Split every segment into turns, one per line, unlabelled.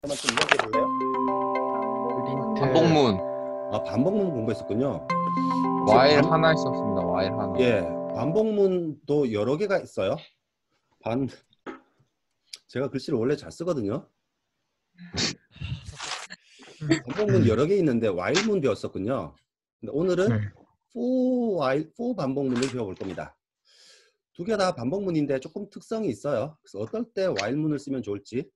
한번 좀 이야기해 볼래요?
프린트
반복문
아, 반복문 공부했었군요.
와일
반-
하나 있었습니다. 와일 하나.
예, 반복문도 여러 개가 있어요. 제가 글씨를 원래 잘 쓰거든요. 반복문 여러 개 있는데 while문 배웠었군요. 근데 오늘은
네.
for 반복문을 배워볼 겁니다. 두 개 다 반복문인데 조금 특성이 있어요. 그래서 어떨 때 while문을 쓰면 좋을지,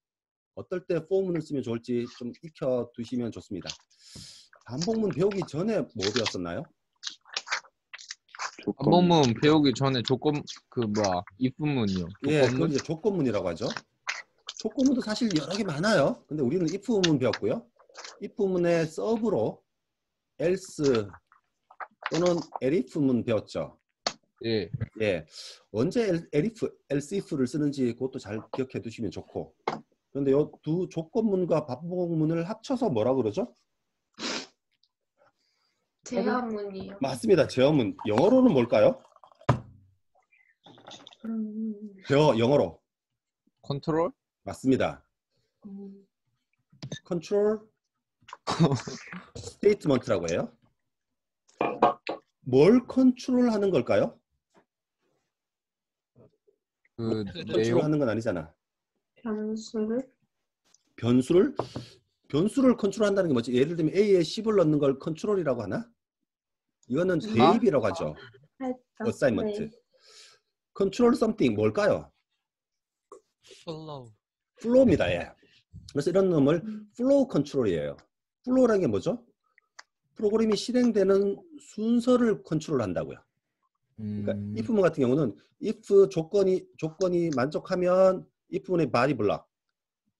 어떨 때 for문을 쓰면 좋을지 좀 익혀 두시면 좋습니다. 반복문 배우기 전에 뭐 배웠었나요?
반복문 배우기 전에 조건 if문이요.
예, 그걸
조건문.
이제 조건문이라고 하죠. 조건문도 사실 여러 개 많아요. 근데 우리는 if문 배웠고요. if문의 서브로 else 또는 elif문 배웠죠.
예.
예, 언제 else if를 쓰는지 그것도 잘 기억해 두시면 좋고. 그런데 이 두 조건문과 반복문을 합쳐서 뭐라 그러죠?
제한문이요.
맞습니다. 제어문. 영어로는 뭘까요? 영어로.
컨트롤.
맞습니다.
음,
컨트롤 스테이트먼트라고 해요. 뭘 컨트롤하는 걸까요?
그
컨트롤
내용.
하는 건 아니잖아.
변수를
변수를 컨트롤한다는 게 뭐지? 예를 들면 A에 10을 넣는 걸 컨트롤이라고 하나? 이거는 대입이라고 하죠.
살짝.
어사이먼트.
네.
컨트롤 something 뭘까요?
플로우
플로우입니다. 예. 그래서 이런 놈을 플로우 컨트롤이에요. 플로우라는 게 뭐죠? 프로그램이 실행되는 순서를 컨트롤한다고요. 그러니까 if문 같은 경우는 if 조건이 만족하면 if문의 body block,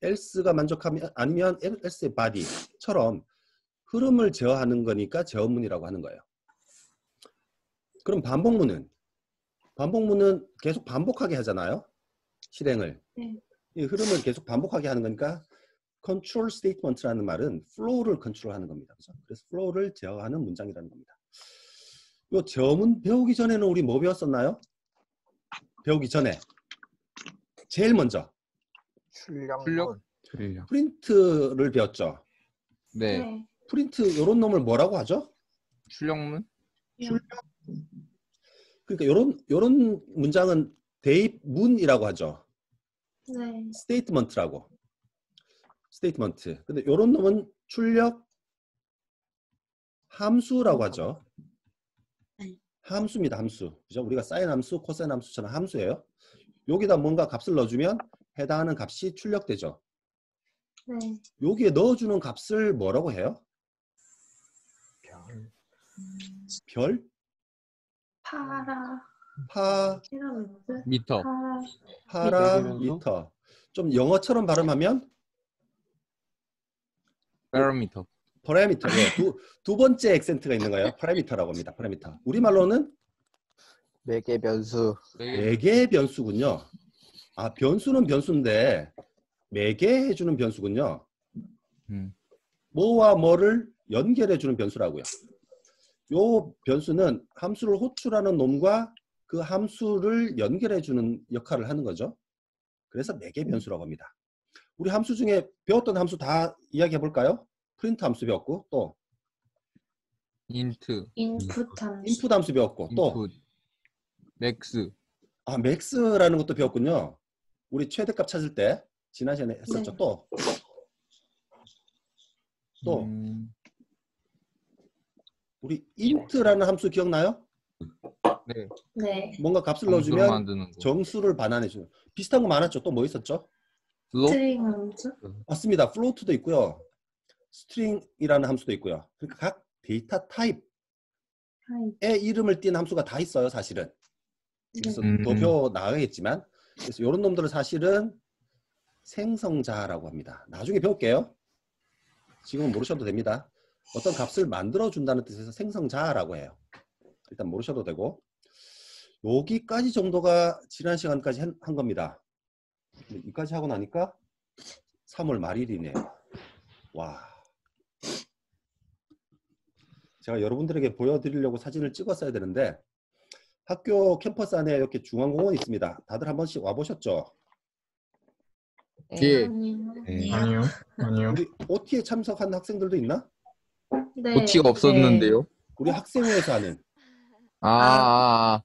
else가 만족하면 아니면 else의 body처럼 흐름을 제어하는 거니까 제어문이라고 하는 거예요. 그럼 반복문은 계속 반복하게 하잖아요. 실행을.
네.
이 흐름을 계속 반복하게 하는 거니까 control statement라는 말은 flow를 컨트롤하는 겁니다. 그죠? 그래서 flow를 제어하는 문장이라는 겁니다. 요 제어문 배우기 전에는 우리 뭐 배웠었나요? 배우기 전에 제일 먼저
출력
프린트를 배웠죠.
네.
네.
프린트 요런 놈을 뭐라고 하죠?
출력문.
그러니까 요런 문장은 대입문이라고 하죠.
네.
스테이트먼트라고. 스테이트먼트. 근데 요런 놈은 출력 함수라고 하죠. 함수입니다. 함수. 그죠? 우리가 사인 함수, 코사인 함수처럼 함수예요. 여기다 뭔가 값을 넣어주면 해당하는 값이 출력되죠.
네.
여기에 넣어주는 값을 뭐라고 해요? 별?
피라미드.
미터.
파라미터. 좀 영어처럼 발음하면
파라미터.
파라미터. 예, 두 번째 액센트가 있는 거예요. 파라미터라고 합니다. 파라미터. 우리말로는
매개 변수
매개 변수군요. 아, 변수는 변수인데 매개해주는 변수군요. 뭐와 뭐를 연결해주는 변수라고요. 요 변수는 함수를 호출하는 놈과 그 함수를 연결해주는 역할을 하는 거죠. 그래서 매개 변수라고 합니다. 우리 함수 중에 배웠던 함수 다 이야기해 볼까요? 프린트 함수 배웠고 또
인트.
인풋 함수.
인풋 함수 배웠고 또
인풋. 맥스.
아, 맥스라는 것도 배웠군요. 우리 최대값 찾을 때 지난 시간에 했었죠.
네.
또 우리 int라는 함수 기억나요?
네.
네.
뭔가 값을
정수를
넣어주면
만드는 거.
정수를 반환해주는 비슷한 거 많았죠. 또 뭐 있었죠?
플롯.
스트링 함수.
맞습니다. float도 있고요. string이라는 함수도 있고요. 그러니까 각 데이터 타입의 이름을 띈 함수가 다 있어요. 사실은. 그래서 더 배워 나가겠지만 그래서 이런 놈들은 사실은 생성자라고 합니다. 나중에 배울게요. 지금은 모르셔도 됩니다. 어떤 값을 만들어준다는 뜻에서 생성자라고 해요. 일단 모르셔도 되고 여기까지 정도가 지난 시간까지 한 겁니다. 여기까지 하고 나니까 3월 말일이네요. 와. 제가 여러분들에게 보여드리려고 사진을 찍었어야 되는데 학교 캠퍼스 안에 이렇게 중앙공원이 있습니다. 다들 한 번씩 와보셨죠?
예.
아니요.
네.
아니요. 아니요.
우리 OT에 참석한 학생들도 있나?
네.
OT가 없었는데요.
우리 학생회에서 하는.
아,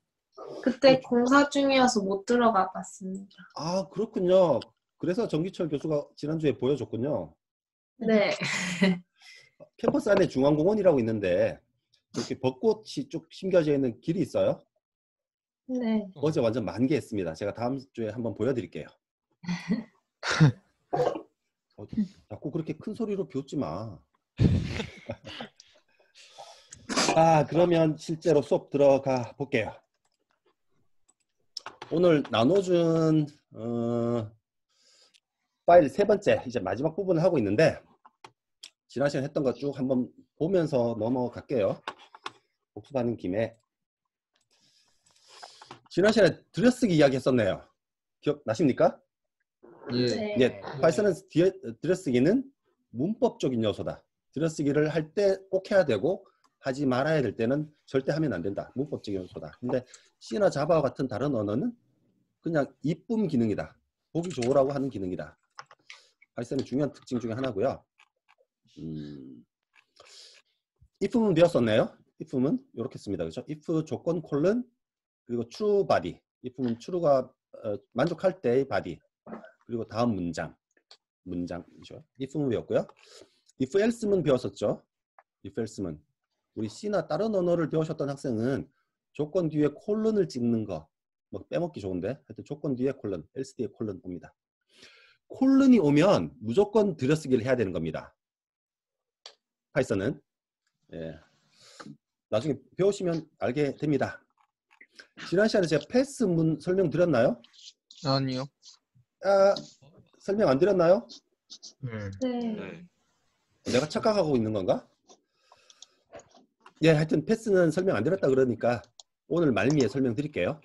그때 공사 중이어서 못 들어가 봤습니다.
아, 그렇군요. 그래서 정기철 교수가 지난주에 보여줬군요.
네.
캠퍼스 안에 중앙공원이라고 있는데 이렇게 벚꽃이 쭉 심겨져 있는 길이 있어요.
네.
어제 완전 만개했습니다. 제가 다음 주에 한번 보여드릴게요. 자꾸 그렇게 큰 소리로 비웃지 마. 아, 그러면 실제로 수업 들어가 볼게요. 오늘 나눠준 파일 세 번째, 이제 마지막 부분을 하고 있는데 지난 시간에 했던 거 쭉 한번 보면서 넘어갈게요. 복습하는 김에. 지난 시간에 들여쓰기 이야기 했었네요. 기억나십니까?
예.
네.
예, 파이썬은 들여쓰기는 문법적인 요소다. 들여쓰기를 할 때 꼭 해야 되고 하지 말아야 될 때는 절대 하면 안 된다. 문법적인 요소다. 근데 C나 자바와 같은 다른 언어는 그냥 이쁨 기능이다. 보기 좋으라고 하는 기능이다. 파이썬의 중요한 특징 중에 하나고요. if는 배웠었네요. if는 이렇게 씁니다. 그렇죠? if 조건 콜론 그리고 true body. if는 true가 만족할 때의 body. 그리고 다음 문장이죠. if는 배웠고요. if else는 배웠었죠. if else는 우리 C나 다른 언어를 배우셨던 학생은 조건 뒤에 콜론을 찍는 거 뭐 빼먹기 좋은데 하여튼 조건 뒤에 콜론, else 뒤에 콜론 봅니다. 콜론이 오면 무조건 들여쓰기를 해야 되는 겁니다. 파이썬은 예. 나중에 배우시면 알게 됩니다. 지난 시간에 제가 패스문 설명드렸나요?
아니요.
아, 설명 안 드렸나요?
네.
내가 착각하고 있는 건가? 예, 하여튼 패스는 설명 안 드렸다 그러니까 오늘 말미에 설명드릴게요.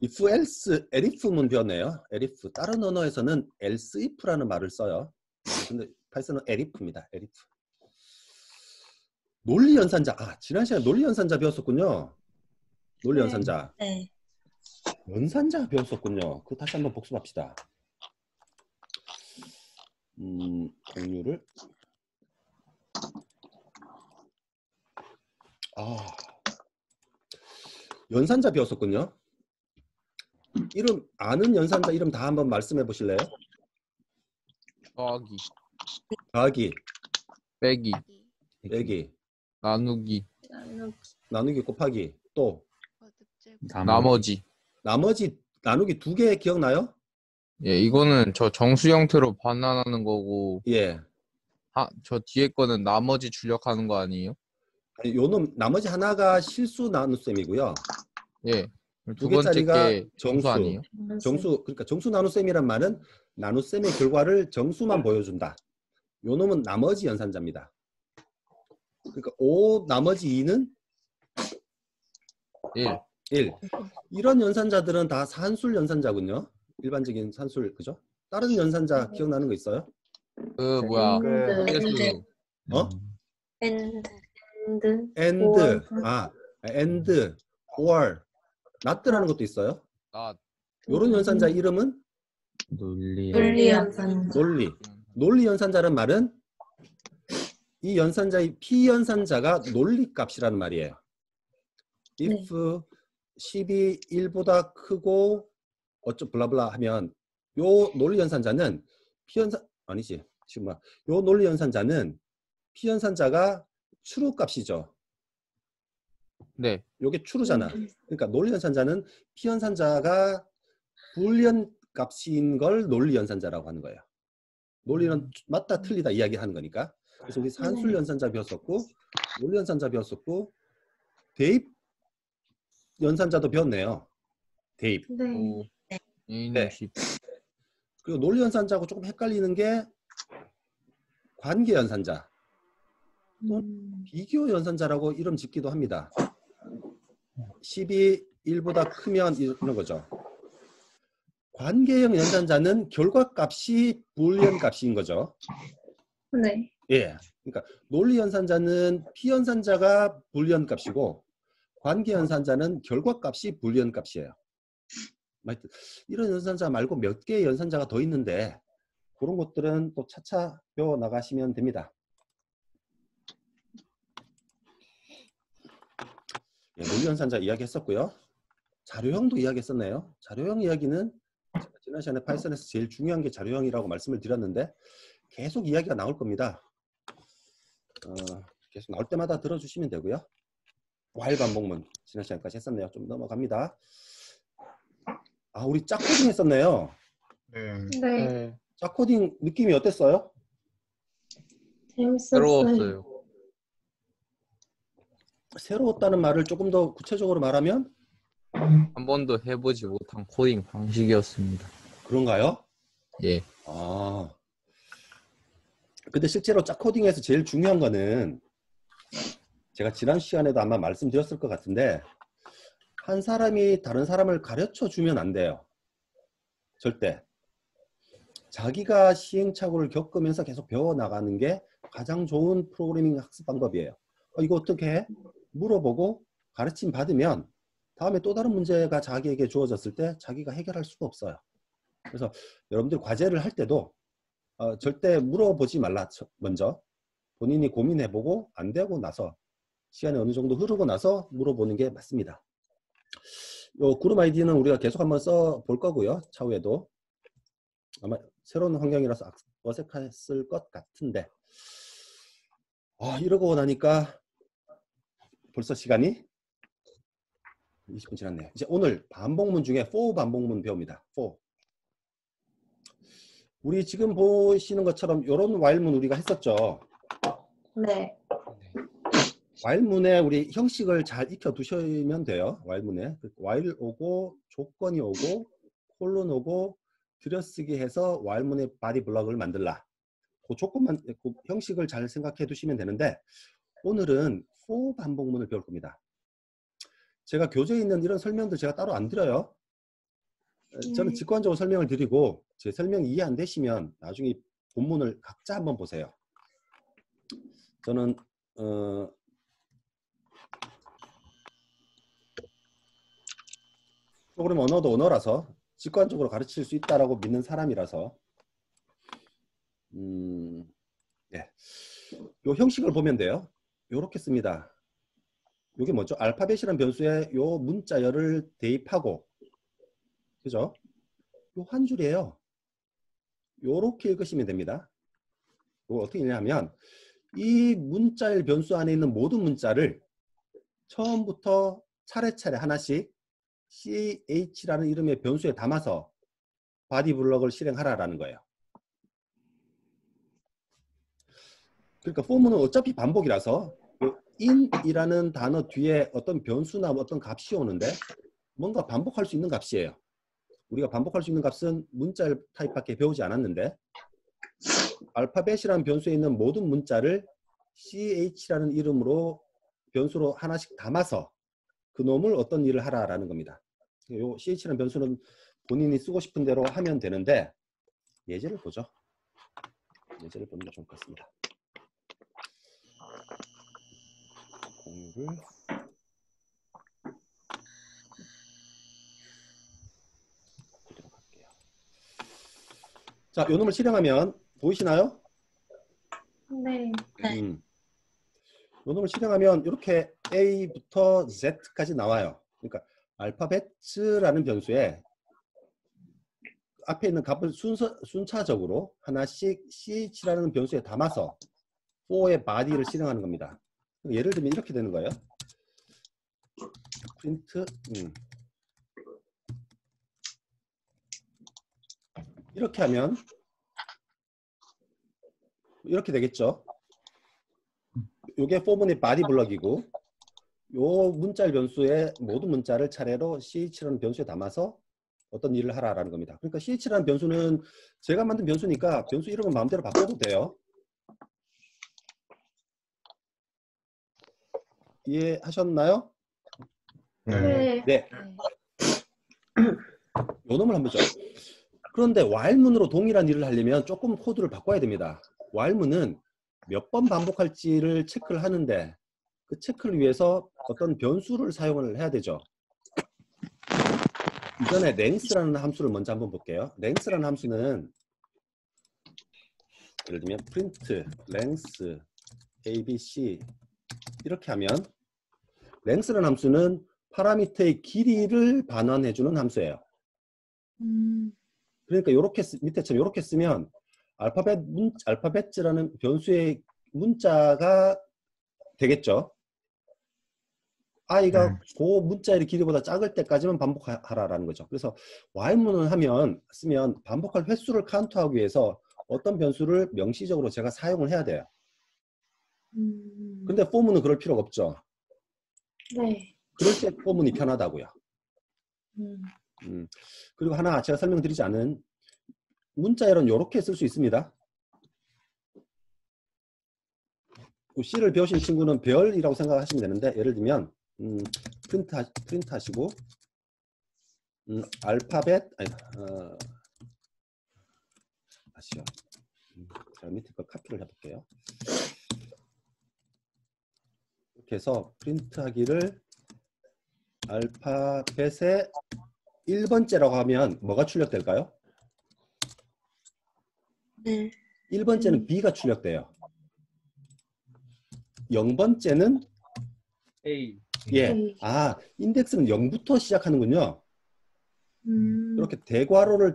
if, else, elif문 배웠네요. elif. 다른 언어에서는 else if라는 말을 써요. 근데 파이썬은 elif입니다. elif. 논리 연산자. 아, 지난 시간에 논리 연산자 배웠었군요. 논리 연산자.
네.
연산자 배웠었군요. 그거 다시 한번 복습합시다. 공유를. 아, 연산자 배웠었군요. 이름 아는 연산자 이름 다 한번 말씀해 보실래요?
더하기,
더하기,
빼기,
빼기,
나누기,
나누기, 곱하기, 또
나머지.
나누기 두 개 기억나요?
예, 이거는 저 정수 형태로 반환하는 거고,
예.
저 뒤에 거는 나머지 출력하는 거 아니에요?
아니, 요놈 나머지 하나가 실수 나눗셈이고요.
예.
두
두 번째
개짜리가
게 정수 아니에요?
정수, 그러니까 정수 나눗셈이란 말은 나눗셈의 결과를 정수만 보여준다. 요 놈은 나머지 연산자입니다. 그러니까 5 나머지 2는 1. 이런 연산자들은 다 산술 연산자군요. 일반적인 산술, 그죠? 다른 연산자 기억나는 거 있어요?
뭐야?
네.
어?
and,
and, or, not라는 것도 있어요.
나
요런 연산자 이름은
논리 연산자.
논리 연산자란 말은 이 연산자의 P연산자가 논리값이라는 말이에요. if 10이 1보다 크고 어쩌 블라블라 하면 요 논리 연산자는 P연산 아니지 지금 요 논리 연산자는 P연산자가 true 값이죠.
네.
요게 true잖아. 그러니까 논리 연산자는 P연산자가 불리언 값인 걸 논리 연산자라고 하는 거예요. 논리는 맞다 틀리다 이야기하는 거니까. 그래서 우리 산술 연산자 배웠었고 논리 연산자 배웠었고 대입 연산자도 배웠네요. 대입.
네.
네. 그리고 논리 연산자하고 조금 헷갈리는 게 관계 연산자. 또 비교 연산자라고 이름 짓기도 합니다. 10이 1보다 크면 이런 거죠. 관계형 연산자는 결과값이 불리언 값인 거죠.
네.
예. 그러니까 논리 연산자는 P연산자가 불리언 값이고 관계 연산자는 결과값이 불리언 값이에요. 이런 연산자 말고 몇 개의 연산자가 더 있는데 그런 것들은 또 차차 배워 나가시면 됩니다. 예, 논리 연산자 이야기했었고요. 자료형도 이야기했었네요. 자료형 이야기는 제가 지난 시간에 파이썬에서 제일 중요한 게 자료형이라고 말씀을 드렸는데 계속 이야기가 나올 겁니다. 계속 나올 때마다 들어주시면 되고요. while 반복문 지난 시간까지 했었네요. 좀 넘어갑니다. 아, 우리 짝코딩 했었네요.
네.
짝코딩 느낌이 어땠어요?
재밌었어요.
새로웠어요.
새로웠다는 말을 조금 더 구체적으로 말하면
한 번도 해보지 못한 코딩 방식이었습니다.
그런가요?
예.
아, 근데 실제로 짝코딩에서 제일 중요한 거는 제가 지난 시간에도 아마 말씀드렸을 것 같은데 한 사람이 다른 사람을 가르쳐 주면 안 돼요. 절대. 자기가 시행착오를 겪으면서 계속 배워나가는 게 가장 좋은 프로그래밍 학습 방법이에요. 이거 어떻게 해? 물어보고 가르침 받으면 다음에 또 다른 문제가 자기에게 주어졌을 때 자기가 해결할 수가 없어요. 그래서 여러분들 과제를 할 때도 절대 물어보지 말라. 먼저 본인이 고민해보고 안 되고 나서 시간이 어느 정도 흐르고 나서 물어보는 게 맞습니다. 요 그룹 아이디는 우리가 계속 한번 써볼 거고요. 차후에도 아마 새로운 환경이라서 어색했을 것 같은데 이러고 나니까 벌써 시간이 20분 지났네요. 이제 오늘 반복문 중에 for 반복문 배웁니다. for. 우리 지금 보시는 것처럼 이런 while문 우리가 했었죠.
네.
while문에 우리 형식을 잘 익혀 두시면 돼요. while문에 while 오고 조건이 오고 콜론 오고 들여쓰기 해서 while문의 body 블럭을 만들라. 그 조건만 그 형식을 잘 생각해 두시면 되는데 오늘은 for 반복문을 배울 겁니다. 제가 교재에 있는 이런 설명들 제가 따로 안 드려요. 저는 직관적으로 설명을 드리고 제 설명 이해 안 되시면 나중에 본문을 각자 한번 보세요. 저는 프로그램 언어도 언어라서 직관적으로 가르칠 수 있다라고 믿는 사람이라서 네. 요 형식을 보면 돼요. 요렇게 씁니다. 요게 뭐죠? 알파벳이라는 변수에 요 문자열을 대입하고 그죠? 요 한 줄이에요. 요렇게 읽으시면 됩니다. 요거 어떻게 읽냐면 이 문자열 변수 안에 있는 모든 문자를 처음부터 차례차례 하나씩 ch라는 이름의 변수에 담아서 바디 블럭을 실행하라라는 거예요. 그러니까 for문은 어차피 반복이라서 in이라는 단어 뒤에 어떤 변수나 어떤 값이 오는데 뭔가 반복할 수 있는 값이에요. 우리가 반복할 수 있는 값은 문자열 타입밖에 배우지 않았는데 알파벳이라는 변수에 있는 모든 문자를 ch라는 이름으로 변수로 하나씩 담아서 그놈을 어떤 일을 하라라는 겁니다. 요 ch라는 변수는 본인이 쓰고 싶은 대로 하면 되는데 예제를 보죠. 예제를 보는 게 좋을 것 같습니다. 공유를 보도록 할게요. 자, 요 놈을 실행하면 보이시나요?
네.
요 놈을 실행하면 이렇게 A부터 Z까지 나와요. 그러니까 알파벳라는 변수에 앞에 있는 값을 순차적으로 하나씩 ch라는 변수에 담아서 for의 body를 실행하는 겁니다. 예를 들면 이렇게 되는 거예요. 프린트 이렇게 하면 이렇게 되겠죠. 요게 for문의 body 블럭이고 요 문자열 변수의 모든 문자를 차례로 ch라는 변수에 담아서 어떤 일을 하라라는 겁니다. 그러니까 ch라는 변수는 제가 만든 변수니까 변수 이름은 마음대로 바꿔도 돼요. 이해하셨나요?
네.
네. 요 놈을 한번 보죠. 그런데 while문으로 동일한 일을 하려면 조금 코드를 바꿔야 됩니다. while문은 몇 번 반복할지를 체크를 하는데 그 체크를 위해서 어떤 변수를 사용을 해야 되죠. 이전에 length라는 함수를 먼저 한번 볼게요. length라는 함수는 예를 들면 print length abc 이렇게 하면 length라는 함수는 파라미터의 길이를 반환해주는 함수예요. 그러니까 이렇게 밑에처럼 이렇게 쓰면 알파벳이라는 변수의 문자가 되겠죠. i가 그 문자의 길이보다 작을 때까지만 반복하라라는 거죠. 그래서 while문을 쓰면 반복할 횟수를 카운트하기 위해서 어떤 변수를 명시적으로 제가 사용을 해야 돼요. 근데 for문은 그럴 필요가 없죠.
네.
그럴 때 for문이 편하다고요. 그리고 하나 제가 설명드리지 않은 문자열은 이렇게 쓸 수 있습니다. C를 배우신 친구는 별이라고 생각하시면 되는데, 예를 들면 프린트 하시고 알파벳 다시요. 제가 밑에 거 카피를 해볼게요. 이렇게 해서 프린트 하기를 알파벳의 1번째라고 하면 뭐가 출력될까요?
네.
1번째는 B가 출력돼요. 0번째는
A.
예. 인덱스는 0부터 시작하는군요. 이렇게 대괄호를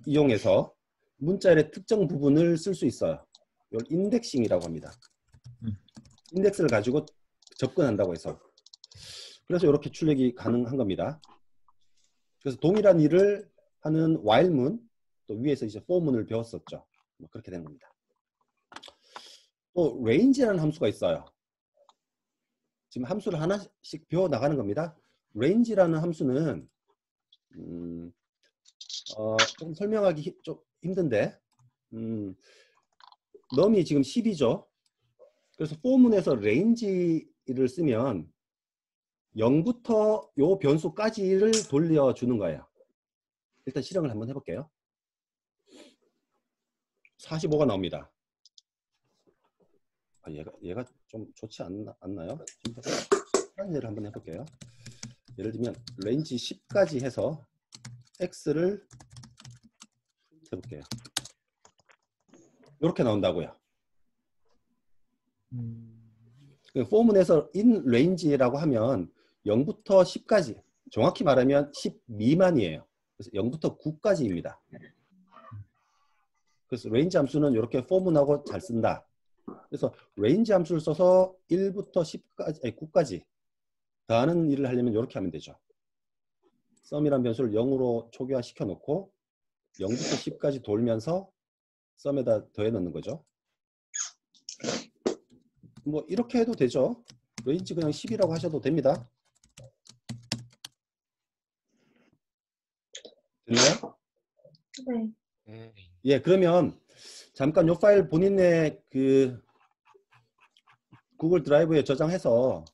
이용해서 문자열의 특정 부분을 쓸 수 있어요. 이걸 인덱싱이라고 합니다. 인덱스를 가지고 접근한다고 해서. 그래서 이렇게 출력이 가능한 겁니다. 그래서 동일한 일을 하는 while문, 또 위에서 이제 for문을 배웠었죠. 뭐 그렇게 된 겁니다. 또 range라는 함수가 있어요. 지금 함수를 하나씩 배워 나가는 겁니다. range라는 함수는 좀 설명하기 좀 힘든데 num이 지금 10이죠. 그래서 for문에서 range를 쓰면 0부터 요 변수까지를 돌려주는 거예요. 일단 실행을 한번 해볼게요. 45가 나옵니다. 얘가 좀 좋지 않나요? 다른 예를 한번 해볼게요. 예를 들면 range 10까지 해서 x를 해볼게요. 이렇게 나온다고요. for문에서 in range라고 하면 0부터 10까지, 정확히 말하면 10 미만이에요. 그래서 0부터 9까지입니다. 그래서 range 함수는 이렇게 for문하고 잘 쓴다. 그래서 range 함수를 써서 1부터 10까지, 아니 9까지 더하는 일을 하려면 이렇게 하면 되죠. sum이라는 변수를 0으로 초기화 시켜 놓고 0부터 10까지 돌면서 sum에다 더해 넣는 거죠. 뭐 이렇게 해도 되죠. range 그냥 10이라고 하셔도 됩니다. 됐나요?
네.
예, 그러면 잠깐 요 파일 본인의 그 구글 드라이브에 저장해서,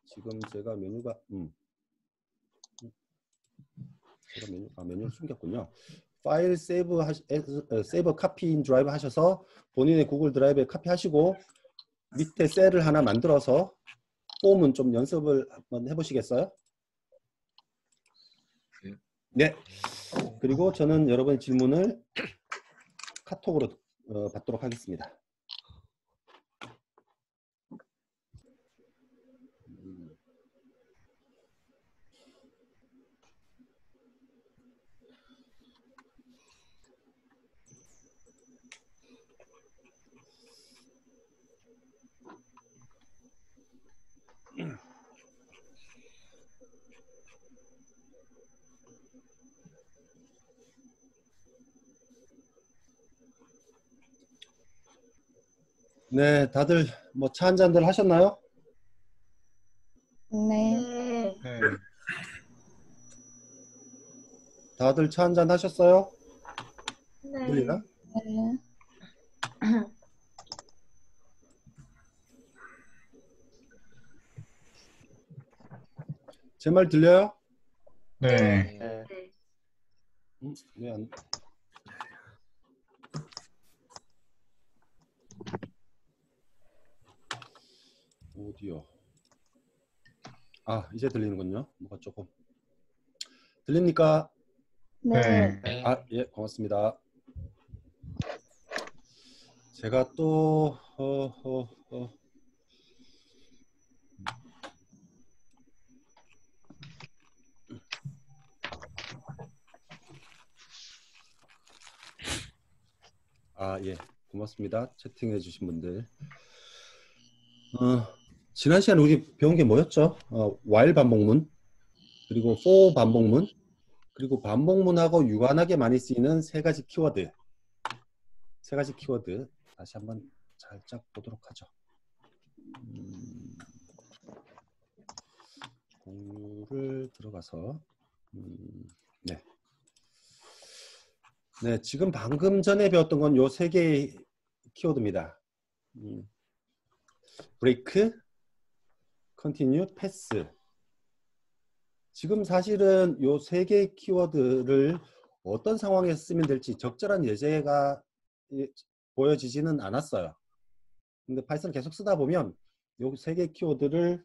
지금 제가 메뉴가 메뉴를 숨겼군요. 파일 세이브 카피 인 드라이브 하셔서 본인의 구글 드라이브에 카피하시고 밑에 셀을 하나 만들어서 폼은 좀 연습을 한번 해보시겠어요? 네. 그리고 저는 여러분의 질문을 카톡으로 받도록 하겠습니다. 네, 다들 뭐 차 한잔들 하셨나요?
네.
다들 차 한잔 하셨어요?
네.
들리나?
네.
제 말 들려요?
네.
왜 안... 오디오. 이제 들리는군요. 뭐가 조금 들립니까?
네.
네.
아, 예, 고맙습니다. 제가 또 아, 예, 고맙습니다. 채팅해 주신 분들. 지난 시간에 우리 배운 게 뭐였죠? while 반복문, 그리고 for 반복문, 그리고 반복문하고 유관하게 많이 쓰이는 세 가지 키워드. 세 가지 키워드 다시 한번 살짝 보도록 하죠. 공유를 들어가서 네. 네, 지금 방금 전에 배웠던 건 요 세 개의 키워드입니다. break, continue, pass. 지금 사실은 요 세 개의 키워드를 어떤 상황에서 쓰면 될지 적절한 예제가 보여지지는 않았어요. 근데 파이썬을 계속 쓰다 보면 요 세 개의 키워드를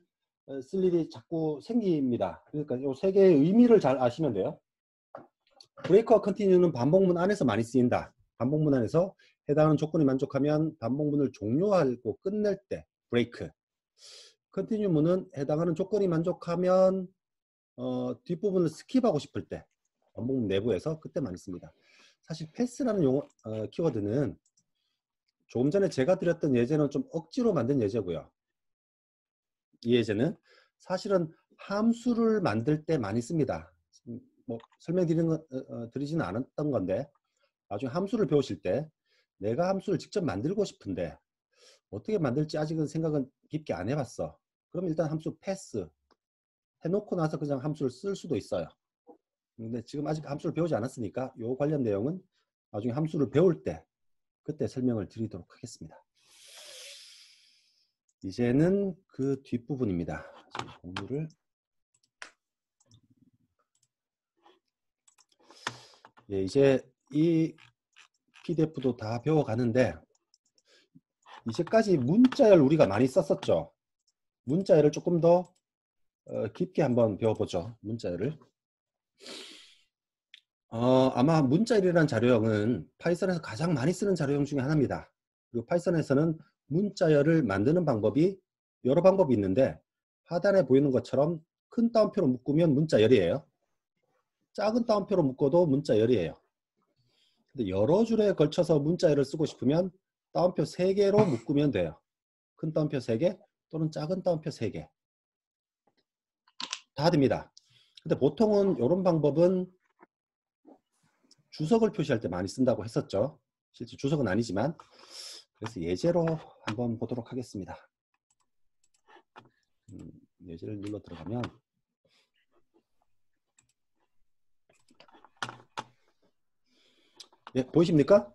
쓸 일이 자꾸 생깁니다. 그러니까 요 세 개의 의미를 잘 아시면 돼요. 브레이크와 컨티뉴는 반복문 안에서 많이 쓰인다. 반복문 안에서 해당하는 조건이 만족하면 반복문을 종료하고 끝낼 때 브레이크. 컨티뉴문은 해당하는 조건이 만족하면 뒷부분을 스킵하고 싶을 때 반복문 내부에서 그때 많이 씁니다. 사실 패스라는 용어, 키워드는 조금 전에 제가 드렸던 예제는 좀 억지로 만든 예제고요. 이 예제는 사실은 함수를 만들 때 많이 씁니다. 뭐 드리지는 않았던 건데 나중에 함수를 배우실 때 내가 함수를 직접 만들고 싶은데 어떻게 만들지 아직은 생각은 깊게 안 해봤어. 그럼 일단 함수 패스 해놓고 나서 그냥 함수를 쓸 수도 있어요. 근데 지금 아직 함수를 배우지 않았으니까 이 관련 내용은 나중에 함수를 배울 때 그때 설명을 드리도록 하겠습니다. 이제는 그 뒷부분입니다. 공유를 예, 이제 이 PDF도 다 배워가는데 이제까지 문자열 우리가 많이 썼었죠. 문자열을 조금 더 깊게 한번 배워보죠. 문자열을. 아마 문자열이라는 자료형은 파이썬에서 가장 많이 쓰는 자료형 중에 하나입니다. 그리고 파이썬에서는 문자열을 만드는 방법이 여러 방법이 있는데 하단에 보이는 것처럼 큰 따옴표로 묶으면 문자열이에요. 작은 따옴표로 묶어도 문자열이에요. 근데 여러 줄에 걸쳐서 문자열을 쓰고 싶으면 따옴표 3개로 묶으면 돼요. 큰 따옴표 3개 또는 작은 따옴표 3개. 다 됩니다. 근데 보통은 이런 방법은 주석을 표시할 때 많이 쓴다고 했었죠. 실제 주석은 아니지만. 그래서 예제로 한번 보도록 하겠습니다. 예제를 눌러 들어가면 예, 보이십니까?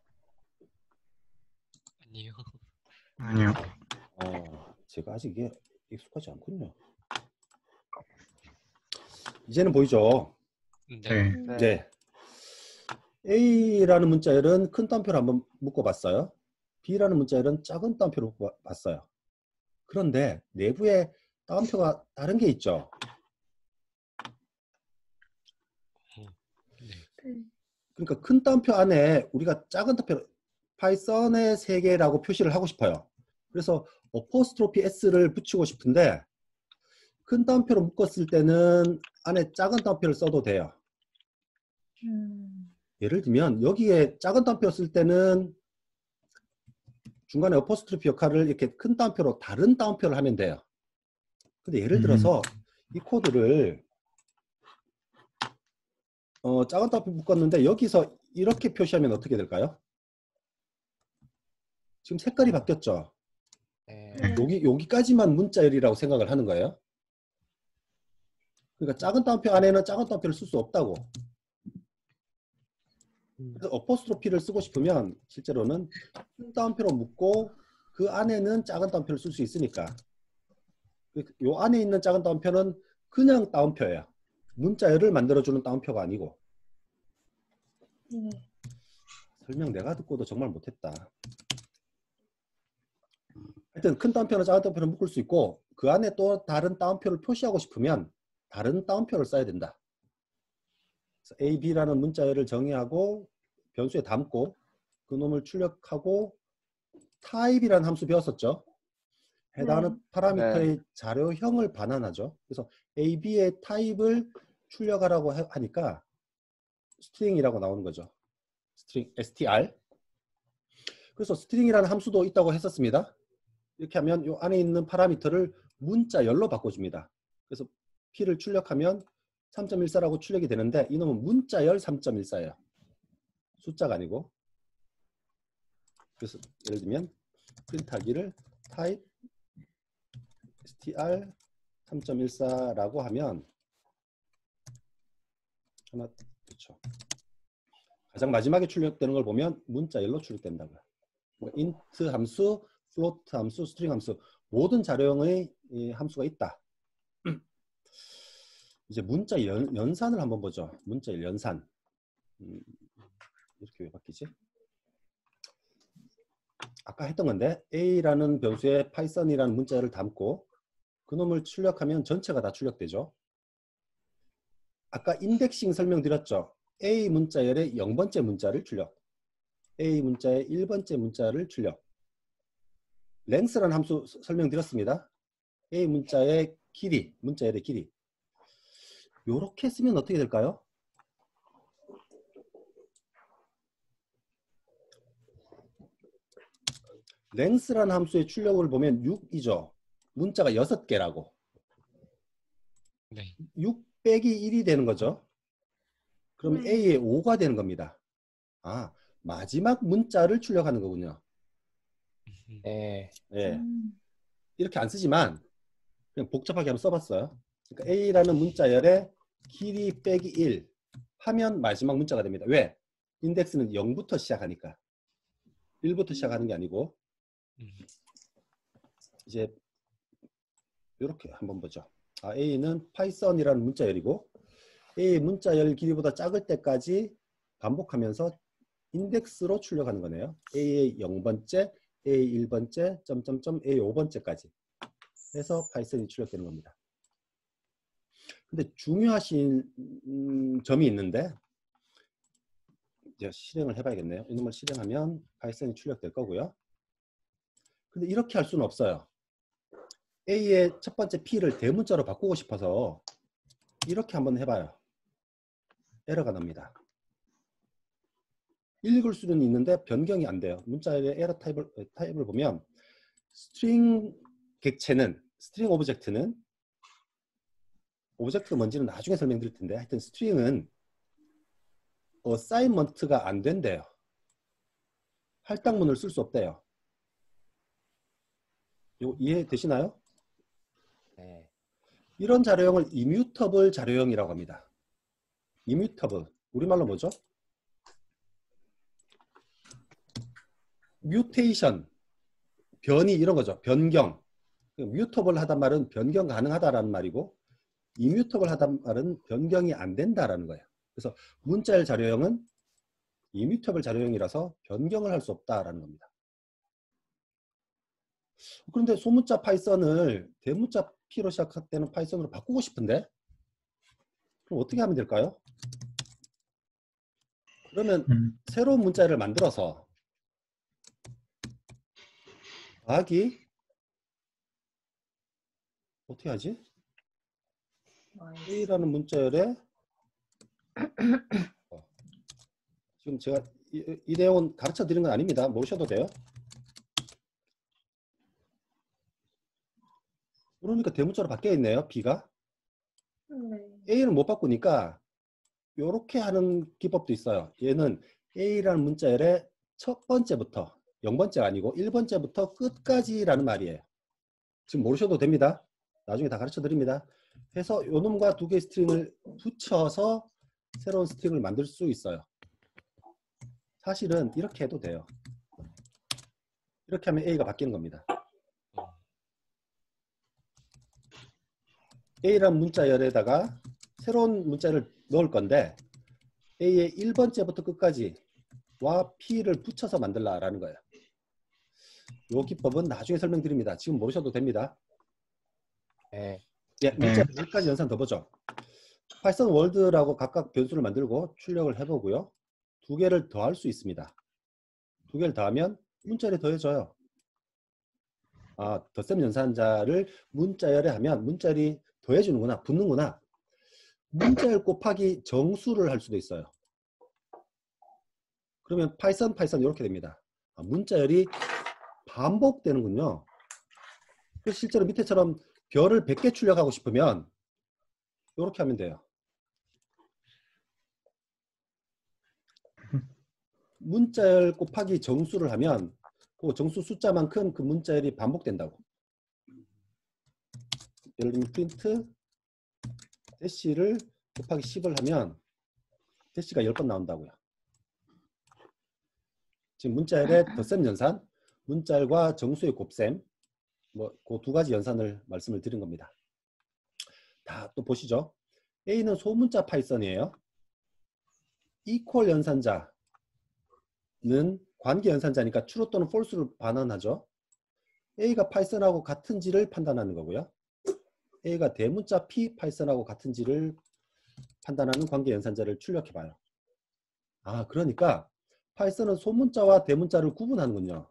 아니요.
아니요.
제가 아직 이게 익숙하지 않군요. 이제는 보이죠?
네.
네. A라는 문자열은 큰 따옴표로 한번 묶어봤어요. B라는 문자열은 작은 따옴표로 묶어봤어요. 그런데 내부에 따옴표가 다른 게 있죠. 그러니까 큰 따옴표 안에 우리가 작은 따옴표 파이썬의 세계라고 표시를 하고 싶어요. 그래서 어포스트로피 S를 붙이고 싶은데 큰 따옴표로 묶었을 때는 안에 작은 따옴표를 써도 돼요. 예를 들면 여기에 작은 따옴표 쓸 때는 중간에 어포스트로피 역할을 이렇게 큰 따옴표로 다른 따옴표를 하면 돼요. 근데 예를 들어서 이 코드를 작은 따옴표 묶었는데 여기서 이렇게 표시하면 어떻게 될까요? 지금 색깔이 바뀌었죠?
네.
여기까지만 문자열이라고 생각을 하는 거예요. 그러니까 작은 따옴표 안에는 작은 따옴표를 쓸 수 없다고. 그래서 어포스트로피를 쓰고 싶으면 실제로는 큰 따옴표로 묶고 그 안에는 작은 따옴표를 쓸 수 있으니까 요 안에 있는 작은 따옴표는 그냥 따옴표예요. 문자열을 만들어주는 따옴표가 아니고. 설명 내가 듣고도 정말 못했다. 하여튼 큰 따옴표는 작은 따옴표를 묶을 수 있고 그 안에 또 다른 따옴표를 표시하고 싶으면 다른 따옴표를 써야 된다. A, B라는 문자열을 정의하고 변수에 담고 그놈을 출력하고 타입이라는 함수 배웠었죠. 해당하는 파라미터의 자료형을 반환하죠. 그래서 A, B의 타입을 출력하라고 하니까 스트링이라고 나오는 거죠. 스트링 str. 그래서 스트링이라는 함수도 있다고 했었습니다. 이렇게 하면 이 안에 있는 파라미터를 문자열로 바꿔줍니다. 그래서 P를 출력하면 3.14라고 출력이 되는데 이놈은 문자열 3.14예요. 숫자가 아니고. 그래서 예를 들면 프린트하기를 type str 3.14라고 하면 하나 그렇죠. 가장 마지막에 출력되는 걸 보면 문자열로 출력된다고요. int 함수, float 함수, string 함수 모든 자료형의 함수가 있다. 이제 문자 연산을 한번 보죠. 문자 연산. 이렇게 왜 바뀌지? 아까 했던 건데 A라는 변수에 파이썬이라는 문자열을 담고 그놈을 출력하면 전체가 다 출력되죠. 아까 인덱싱 설명드렸죠. A 문자열의 0번째 문자를 출력. A 문자의 1번째 문자를 출력. length라는 함수 설명드렸습니다. A 문자의 길이, 문자열의 길이. 요렇게 쓰면 어떻게 될까요? length라는 함수의 출력을 보면 6이죠. 문자가 6개라고.
네.
6 빼기 1이 되는 거죠. 그럼 A의 5가 되는 겁니다. 아, 마지막 문자를 출력하는 거군요.
네.
예. 이렇게 안 쓰지만 그냥 복잡하게 한번 써봤어요. 그러니까 A라는 문자열의 길이 빼기 1 하면 마지막 문자가 됩니다. 왜? 인덱스는 0부터 시작하니까. 1부터 시작하는 게 아니고. 이제 이렇게 한번 보죠. 아, A는 파이썬이라는 문자열이고 A의 문자열 길이보다 작을 때까지 반복하면서 인덱스로 출력하는 거네요. A의 0번째, A 1번째, 점점점 A 5번째까지 해서 파이썬이 출력되는 겁니다. 근데 중요하신 점이 있는데 이제 실행을 해봐야겠네요. 이놈을 실행하면 파이썬이 출력될 거고요. 근데 이렇게 할 수는 없어요. A의 첫 번째 P를 대문자로 바꾸고 싶어서 이렇게 한번 해봐요. 에러가 납니다. 읽을 수는 있는데 변경이 안 돼요. 문자의 에러 타입을 보면 스트링 객체는, 스트링 오브젝트는 오브젝트가 뭔지는 나중에 설명드릴 텐데 하여튼 스트링은 어사인먼트가 안 된대요. 할당문을 쓸 수 없대요. 이거 이해되시나요?
네.
이런 자료형을 이뮤터블 자료형이라고 합니다. 이뮤터블. 우리말로 뭐죠? 뮤테이션. 변이 이런 거죠. 변경. 뮤터블 하단 말은 변경 가능하다라는 말이고 이뮤터블 하단 말은 변경이 안 된다라는 거예요. 그래서 문자열 자료형은 이뮤터블 자료형이라서 변경을 할 수 없다라는 겁니다. 그런데 소문자 파이썬을 대문자 P로 시작되는 파이썬으로 바꾸고 싶은데 그럼 어떻게 하면 될까요? 그러면 새로운 문자를 만들어서 더하기 어떻게 하지? A라는 문자열에 지금 제가 이 내용은 가르쳐 드린 건 아닙니다. 모르셔도 돼요. 그러니까 대문자로 바뀌어 있네요. B가. A는 못 바꾸니까 이렇게 하는 기법도 있어요. 얘는 A라는 문자열의 첫 번째부터 0번째가 아니고 1번째부터 끝까지라는 말이에요. 지금 모르셔도 됩니다. 나중에 다 가르쳐 드립니다. 해서 요놈과 두 개의 스트링을 붙여서 새로운 스트링을 만들 수 있어요. 사실은 이렇게 해도 돼요. 이렇게 하면 A가 바뀌는 겁니다. A라는 문자열에다가 새로운 문자를 넣을 건데 A의 1번째부터 끝까지와 P를 붙여서 만들라라는 거예요. 이 기법은 나중에 설명드립니다. 지금 모르셔도 됩니다.
네.
예, 문자 여기까지 연산 더 보죠. 파이썬 월드라고 각각 변수를 만들고 출력을 해보고요. 두 개를 더할 수 있습니다. 두 개를 더하면 문자열이 더해져요. 아, 덧셈 연산자를 문자열에 하면 문자열이 더해주는구나, 붙는구나. 문자열 곱하기 정수를 할 수도 있어요. 그러면 파이썬 이렇게 됩니다. 아, 문자열이 반복되는군요. 실제로 밑에처럼 별을 100개 출력하고 싶으면 이렇게 하면 돼요. 문자열 곱하기 정수를 하면 그 정수 숫자만큼 그 문자열이 반복된다고. 예를 들면 프린트 대시를 곱하기 10을 하면 대시가 10번 나온다고요. 지금 문자열의 덧셈 연산, 문자열과 정수의 곱셈, 뭐 그 두 가지 연산을 말씀을 드린 겁니다. 다 또 보시죠. A는 소문자 파이썬이에요. equal 연산자는 관계 연산자니까 true 또는 false를 반환하죠. A가 파이썬하고 같은지를 판단하는 거고요. A가 대문자 P 파이썬하고 같은지를 판단하는 관계 연산자를 출력해 봐요. 아, 그러니까 파이썬은 소문자와 대문자를 구분하는군요.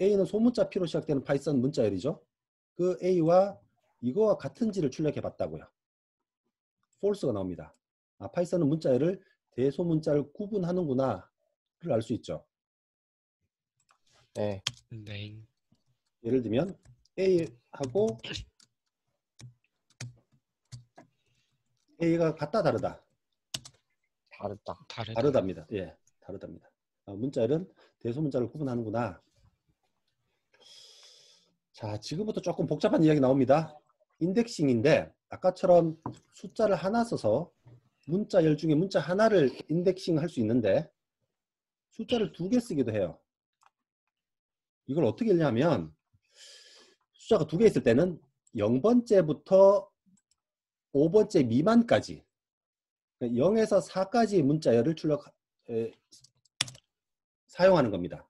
A는 소문자 P로 시작되는 파이썬 문자열이죠. 그 A와 이거와 같은지를 출력해 봤다고요. false가 나옵니다. 아, 파이썬은 문자열을 대소문자를 구분하는구나를 알 수 있죠.
네.
네.
예를 들면 A하고 A가 같다 다르다.
다르다.
다르답니다. 예, 다르답니다. 아, 문자열은 대소문자를 구분하는구나. 자, 지금부터 조금 복잡한 이야기 나옵니다. 인덱싱인데 아까처럼 숫자를 하나 써서 문자열 중에 문자 하나를 인덱싱 할 수 있는데 숫자를 두 개 쓰기도 해요. 이걸 어떻게 하냐면 숫자가 두 개 있을 때는 0번째부터 5번째 미만까지 0에서 4까지 문자열을 사용하는 겁니다.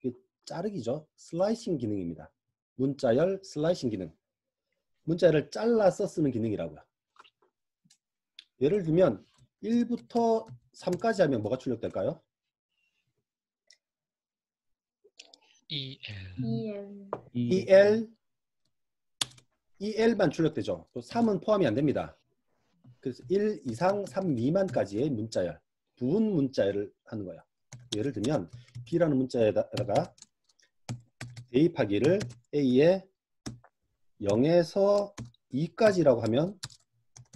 이게 자르기죠. 슬라이싱 기능입니다. 문자열 슬라이싱 기능. 문자열을 잘라서 쓰는 기능이라고요. 예를 들면 1부터 3까지 하면 뭐가 출력될까요? EL만 출력되죠. 또 3은 포함이 안 됩니다. 그래서 1 이상 3 미만까지의 문자열, 부분 문자열을 하는 거예요. 예를 들면 B라는 문자에다가 대입하기를 A에 0에서 2까지라고 하면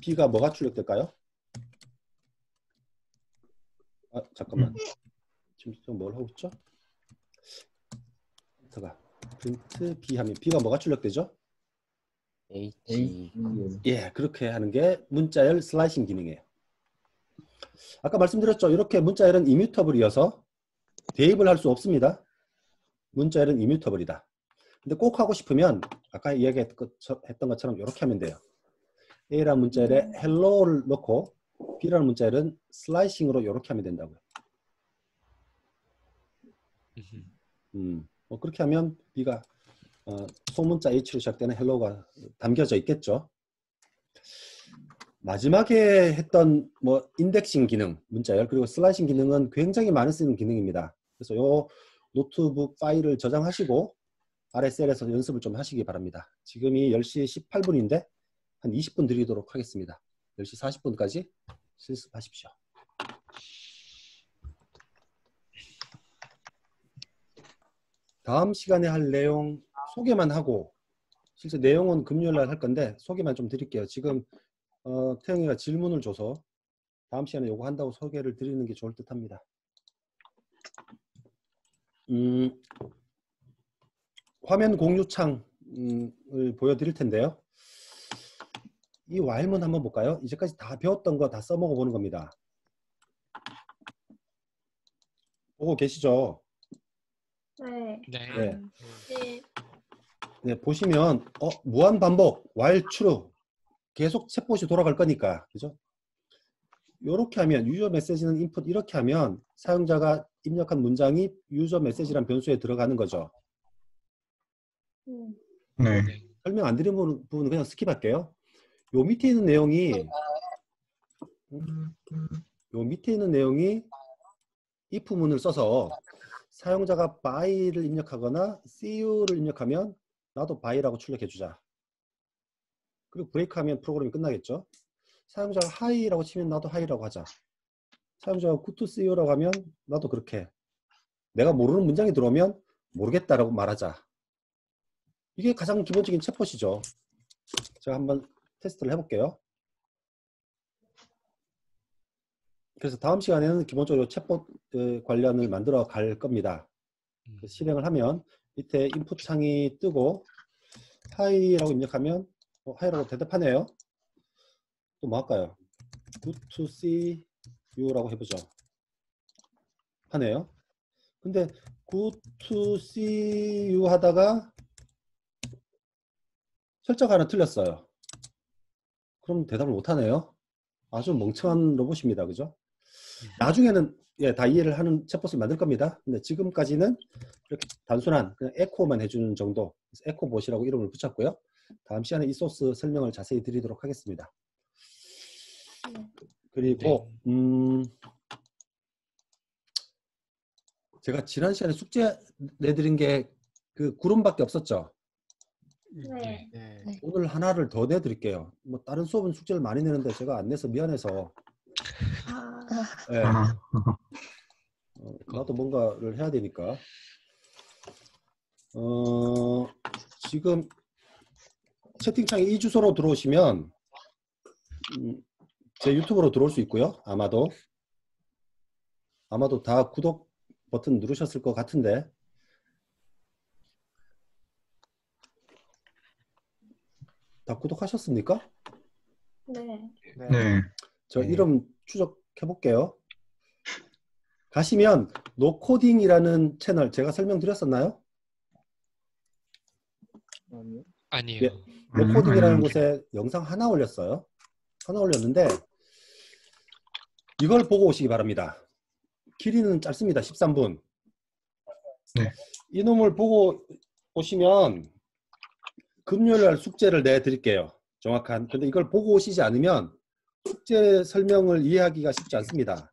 B가 뭐가 출력될까요? 아, 잠깐만. 지금 뭘 하고 있죠? 프린트 B 하면 B가 뭐가 출력되죠?
H.
예, 그렇게 하는 게 문자열 슬라이싱 기능이에요. 아까 말씀드렸죠. 이렇게 문자열은 이뮤터블이어서 대입을 할 수 없습니다. 문자열은 이뮤터블이다. 근데 꼭 하고 싶으면 아까 이야기했던 것처럼 이렇게 하면 돼요. A라는 문자열에 hello를 넣고 B라는 문자열은 슬라이싱으로 이렇게 하면 된다고요. 그렇게 하면 B가 소문자 H로 시작되는 hello가 담겨져 있겠죠. 마지막에 했던 뭐 인덱싱 기능, 문자열 그리고 슬라이싱 기능은 굉장히 많이 쓰는 기능입니다. 그래서 요 노트북 파일을 저장하시고 RSL에서 연습을 좀 하시기 바랍니다. 지금이 10시 18분인데 한 20분 드리도록 하겠습니다. 10시 40분까지 실습하십시오. 다음 시간에 할 내용 소개만 하고 실제 내용은 금요일날 할 건데 소개만 좀 드릴게요. 지금 태영이가 질문을 줘서 다음 시간에 요거 한다고 소개를 드리는 게 좋을 듯 합니다. 화면 공유창을 보여드릴 텐데요. 이 와일문 한번 볼까요? 이제까지 다 배웠던 거 다 써먹어 보는 겁니다. 보고 계시죠?
네.
네.
네.
네, 보시면 무한 반복, while true 계속 챗봇이 돌아갈 거니까 그죠? 이렇게 하면 유저 메시지는 인풋 이렇게 하면 사용자가 입력한 문장이 유저 메시지란 변수에 들어가는 거죠.
네.
설명 안 드린 부분은 그냥 스킵할게요. 요 밑에 있는 내용이 if 문을 써서 사용자가 buy를 입력하거나 see you를 입력하면 나도 buy라고 출력해 주자. 그리고 브레이크하면 프로그램이 끝나겠죠. 사용자가 hi라고 치면 나도 hi라고 하자. 사용자가 good to see you라고 하면 나도 그렇게. 내가 모르는 문장이 들어오면 모르겠다라고 말하자. 이게 가장 기본적인 챗봇이죠. 제가 한번 테스트를 해볼게요. 그래서 다음 시간에는 기본적으로 챗봇 관련을 만들어 갈 겁니다. 실행을 하면 밑에 인풋 창이 뜨고 hi라고 입력하면 hi라고 대답하네요. 또 뭐 할까요? good to see you라고 해보죠. 하네요. 근데 good to see you 하다가 설정 하나 틀렸어요. 그럼 대답을 못하네요. 아주 멍청한 로봇입니다. 그죠? 나중에는 다 이해를 하는 챗봇을 만들 겁니다. 근데 지금까지는 이렇게 단순한 그냥 에코만 해주는 정도, 에코봇이라고 이름을 붙였고요. 다음 시간에 이 소스 설명을 자세히 드리도록 하겠습니다. 그리고 제가 지난 시간에 숙제 내드린 게 그 구름밖에 없었죠.
네.
오늘 하나를 더 내드릴게요. 뭐 다른 수업은 숙제를 많이 내는데 제가 안 내서 미안해서. 네. 나도 뭔가를 해야 되니까. 지금 채팅창에 이 주소로 들어오시면 제 유튜브로 들어올 수 있고요. 아마도 다 구독 버튼 누르셨을 것 같은데. 다 구독하셨습니까?
네.
네.
저 이름 추적해 볼게요. 가시면 노코딩이라는 채널 제가 설명드렸었나요?
아니요.
예, 노코딩이라는 곳에 영상 하나 올렸어요. 하나 올렸는데 이걸 보고 오시기 바랍니다. 길이는 짧습니다. 13분.
네.
이놈을 보고 오시면 금요일날 숙제를 내드릴게요. 정확한. 근데 이걸 보고 오시지 않으면 숙제 설명을 이해하기가 쉽지 않습니다.